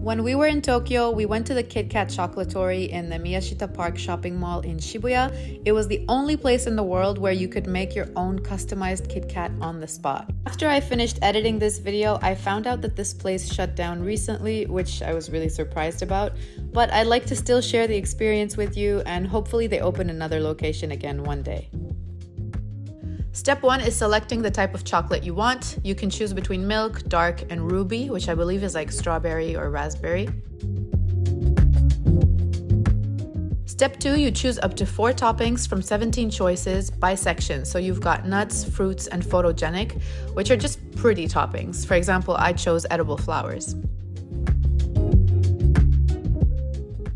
When we were in Tokyo, we went to the KitKat Chocolatory in the Miyashita Park shopping mall in Shibuya. It was the only place in the world where you could make your own customized KitKat on the spot. After I finished editing this video, I found out that this place shut down recently, which I was really surprised about. But I'd like to still share the experience with you, and hopefully they open another location again one day. Step 1 is selecting the type of chocolate you want. You can choose between milk, dark, and ruby, which I believe is like strawberry or raspberry. Step 2, you choose up to 4 toppings from 17 choices by section. So you've got nuts, fruits, and photogenic, which are just pretty toppings. For example, I chose edible flowers.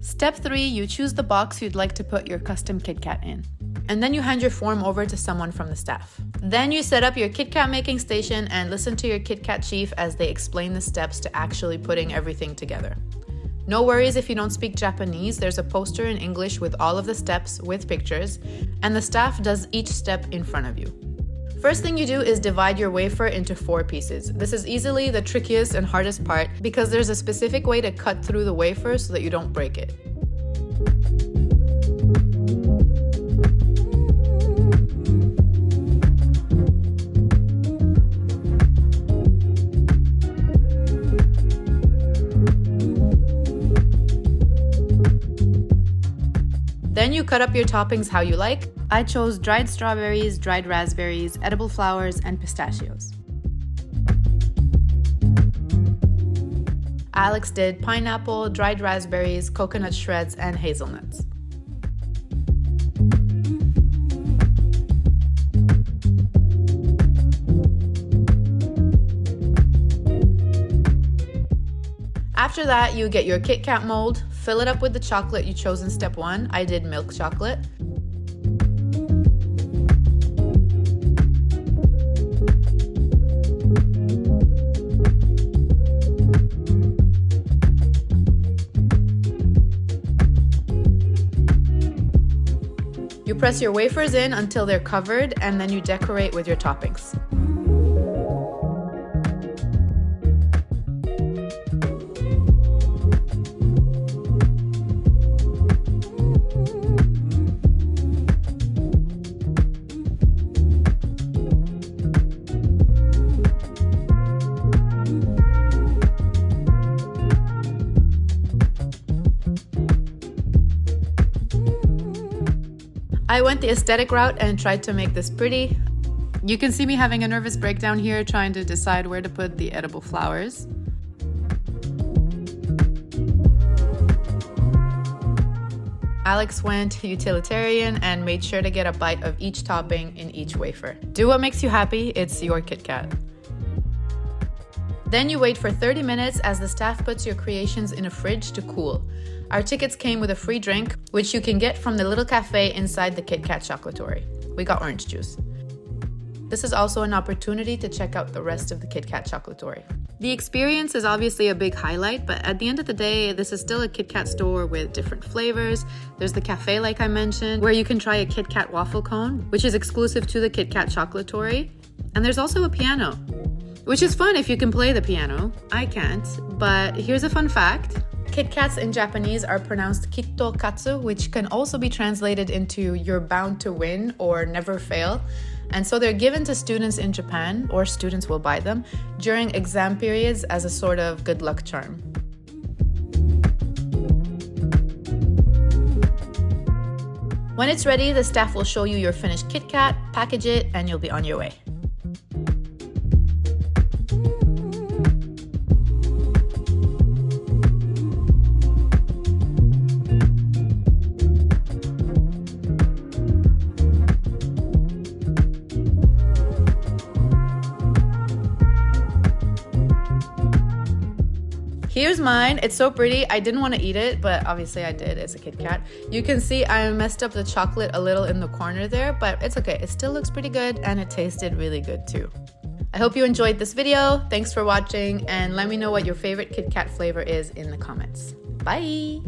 Step 3, you choose the box you'd like to put your custom KitKat in. And then you hand your form over to someone from the staff. Then you set up your KitKat making station and listen to your KitKat chief as they explain the steps to actually putting everything together. No worries if you don't speak Japanese, there's a poster in English with all of the steps with pictures, and the staff does each step in front of you. First thing you do is divide your wafer into 4 pieces. This is easily the trickiest and hardest part because there's a specific way to cut through the wafer so that you don't break it. Then you cut up your toppings how you like. I chose dried strawberries, dried raspberries, edible flowers, and pistachios. Alex did pineapple, dried raspberries, coconut shreds, and hazelnuts. After that, you get your KitKat mold, fill it up with the chocolate you chose in step 1. I did milk chocolate. You press your wafers in until they're covered, and then you decorate with your toppings. I went the aesthetic route and tried to make this pretty. You can see me having a nervous breakdown here trying to decide where to put the edible flowers. Alex went utilitarian and made sure to get a bite of each topping in each wafer. Do what makes you happy, it's your KitKat. Then you wait for 30 minutes as the staff puts your creations in a fridge to cool. Our tickets came with a free drink, which you can get from the little cafe inside the KitKat Chocolatory. We got orange juice. This is also an opportunity to check out the rest of the KitKat Chocolatory. The experience is obviously a big highlight, but at the end of the day, this is still a KitKat store with different flavors. There's the cafe, like I mentioned, where you can try a KitKat waffle cone, which is exclusive to the KitKat Chocolatory. And there's also a piano, which is fun if you can play the piano. I can't, but here's a fun fact. KitKats in Japanese are pronounced kitto katsu, which can also be translated into you're bound to win or never fail. And so they're given to students in Japan, or students will buy them, during exam periods as a sort of good luck charm. When it's ready, the staff will show you your finished KitKat, package it, and you'll be on your way. Here's mine. It's so pretty. I didn't want to eat it, but obviously I did. It's a KitKat. You can see I messed up the chocolate a little in the corner there, but it's okay. It still looks pretty good and it tasted really good too. I hope you enjoyed this video. Thanks for watching, and let me know what your favorite KitKat flavor is in the comments. Bye!